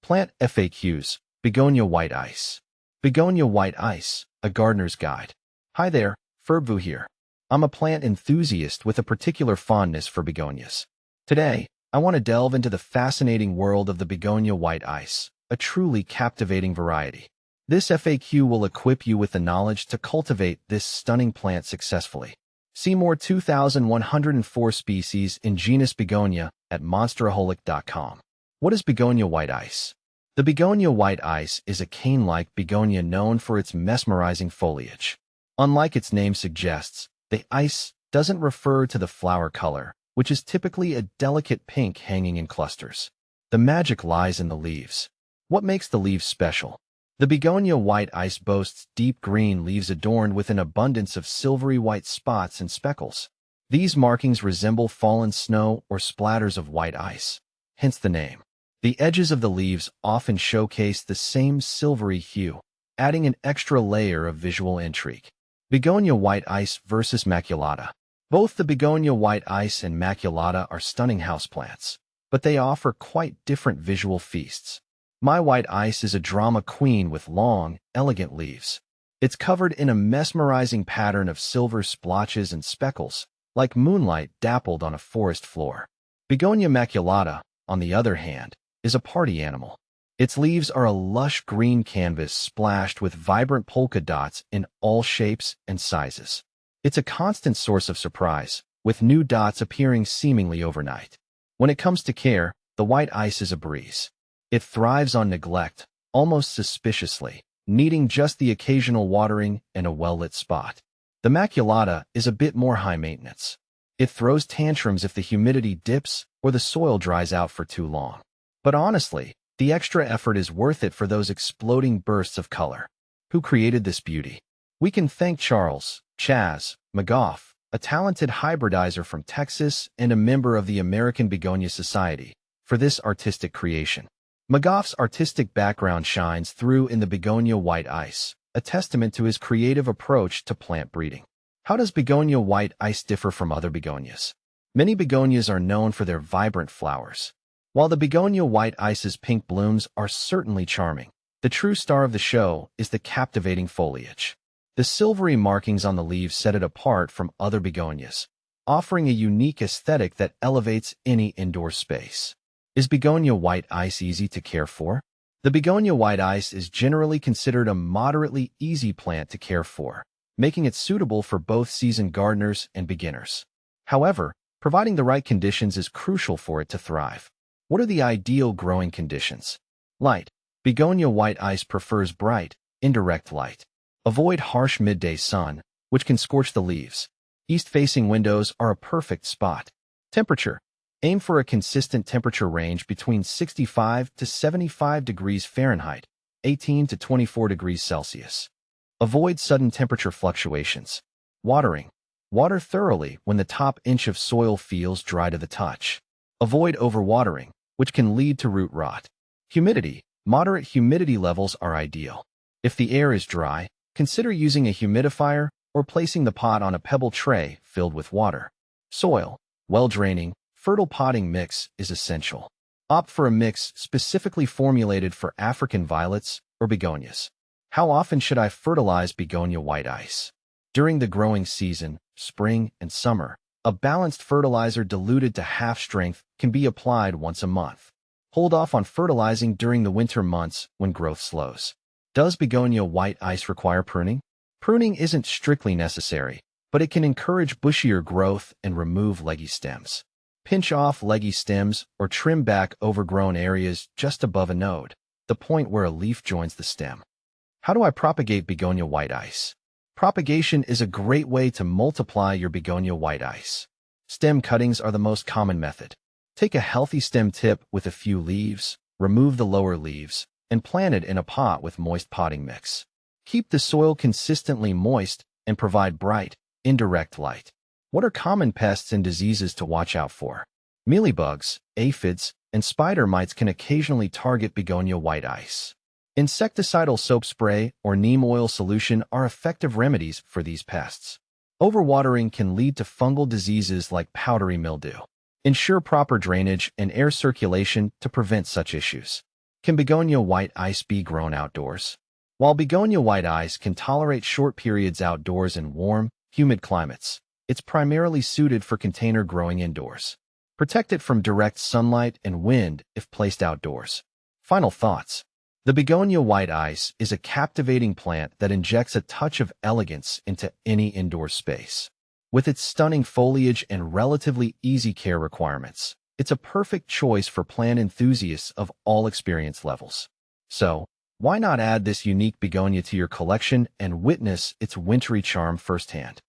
Plant FAQs, Begonia white ice. Begonia white ice, a gardener's guide. Hi there, Ferbvu here. I'm a plant enthusiast with a particular fondness for begonias. Today, I want to delve into the fascinating world of the begonia white ice, a truly captivating variety. This FAQ will equip you with the knowledge to cultivate this stunning plant successfully. See more 2,104 species in genus Begonia at monsteraholic.com. What is begonia white ice? The begonia white ice is a cane-like begonia known for its mesmerizing foliage. Unlike its name suggests, the ice doesn't refer to the flower color, which is typically a delicate pink hanging in clusters. The magic lies in the leaves. What makes the leaves special? The begonia white ice boasts deep green leaves adorned with an abundance of silvery white spots and speckles. These markings resemble fallen snow or splatters of white ice, hence the name. The edges of the leaves often showcase the same silvery hue, adding an extra layer of visual intrigue. Begonia white ice versus Maculata. Both the begonia white ice and Maculata are stunning houseplants, but they offer quite different visual feasts. My white ice is a drama queen with long, elegant leaves. It's covered in a mesmerizing pattern of silver splotches and speckles, like moonlight dappled on a forest floor. Begonia Maculata, on the other hand, is a party animal. Its leaves are a lush green canvas splashed with vibrant polka dots in all shapes and sizes. It's a constant source of surprise, with new dots appearing seemingly overnight. When it comes to care, the white ice is a breeze. It thrives on neglect, almost suspiciously, needing just the occasional watering and a well-lit spot. The Maculata is a bit more high maintenance. It throws tantrums if the humidity dips or the soil dries out for too long. But honestly, the extra effort is worth it for those exploding bursts of color. Who created this beauty? We can thank Charles Chaz McGough, a talented hybridizer from Texas and a member of the American Begonia Society, for this artistic creation. McGough's artistic background shines through in the begonia white ice, a testament to his creative approach to plant breeding. How does begonia white ice differ from other begonias? Many begonias are known for their vibrant flowers. While the begonia white ice's pink blooms are certainly charming, the true star of the show is the captivating foliage. The silvery markings on the leaves set it apart from other begonias, offering a unique aesthetic that elevates any indoor space. Is begonia white ice easy to care for? The begonia white ice is generally considered a moderately easy plant to care for, making it suitable for both seasoned gardeners and beginners. However, providing the right conditions is crucial for it to thrive. What are the ideal growing conditions? Light. Begonia white ice prefers bright, indirect light. Avoid harsh midday sun, which can scorch the leaves. East-facing windows are a perfect spot. Temperature. Aim for a consistent temperature range between 65 to 75 degrees Fahrenheit, 18 to 24 degrees Celsius. Avoid sudden temperature fluctuations. Watering. Water thoroughly when the top inch of soil feels dry to the touch. Avoid overwatering, which can lead to root rot. Humidity. Moderate humidity levels are ideal. If the air is dry, consider using a humidifier or placing the pot on a pebble tray filled with water. Soil. Well-draining, fertile potting mix is essential. Opt for a mix specifically formulated for African violets or begonias. How often should I fertilize begonia white ice? During the growing season, spring and summer, a balanced fertilizer diluted to half strength can be applied once a month. Hold off on fertilizing during the winter months when growth slows. Does begonia white ice require pruning? Pruning isn't strictly necessary, but it can encourage bushier growth and remove leggy stems. Pinch off leggy stems or trim back overgrown areas just above a node, the point where a leaf joins the stem. How do I propagate begonia white ice? Propagation is a great way to multiply your begonia white ice. Stem cuttings are the most common method. Take a healthy stem tip with a few leaves, remove the lower leaves, and plant it in a pot with moist potting mix. Keep the soil consistently moist and provide bright, indirect light. What are common pests and diseases to watch out for? Mealybugs, aphids, and spider mites can occasionally target begonia white ice. Insecticidal soap spray or neem oil solution are effective remedies for these pests. Overwatering can lead to fungal diseases like powdery mildew. Ensure proper drainage and air circulation to prevent such issues. Can begonia white ice be grown outdoors? While begonia white ice can tolerate short periods outdoors in warm, humid climates, it's primarily suited for container growing indoors. Protect it from direct sunlight and wind if placed outdoors. Final thoughts. The begonia white ice is a captivating plant that injects a touch of elegance into any indoor space. With its stunning foliage and relatively easy care requirements, it's a perfect choice for plant enthusiasts of all experience levels. So, why not add this unique begonia to your collection and witness its wintry charm firsthand?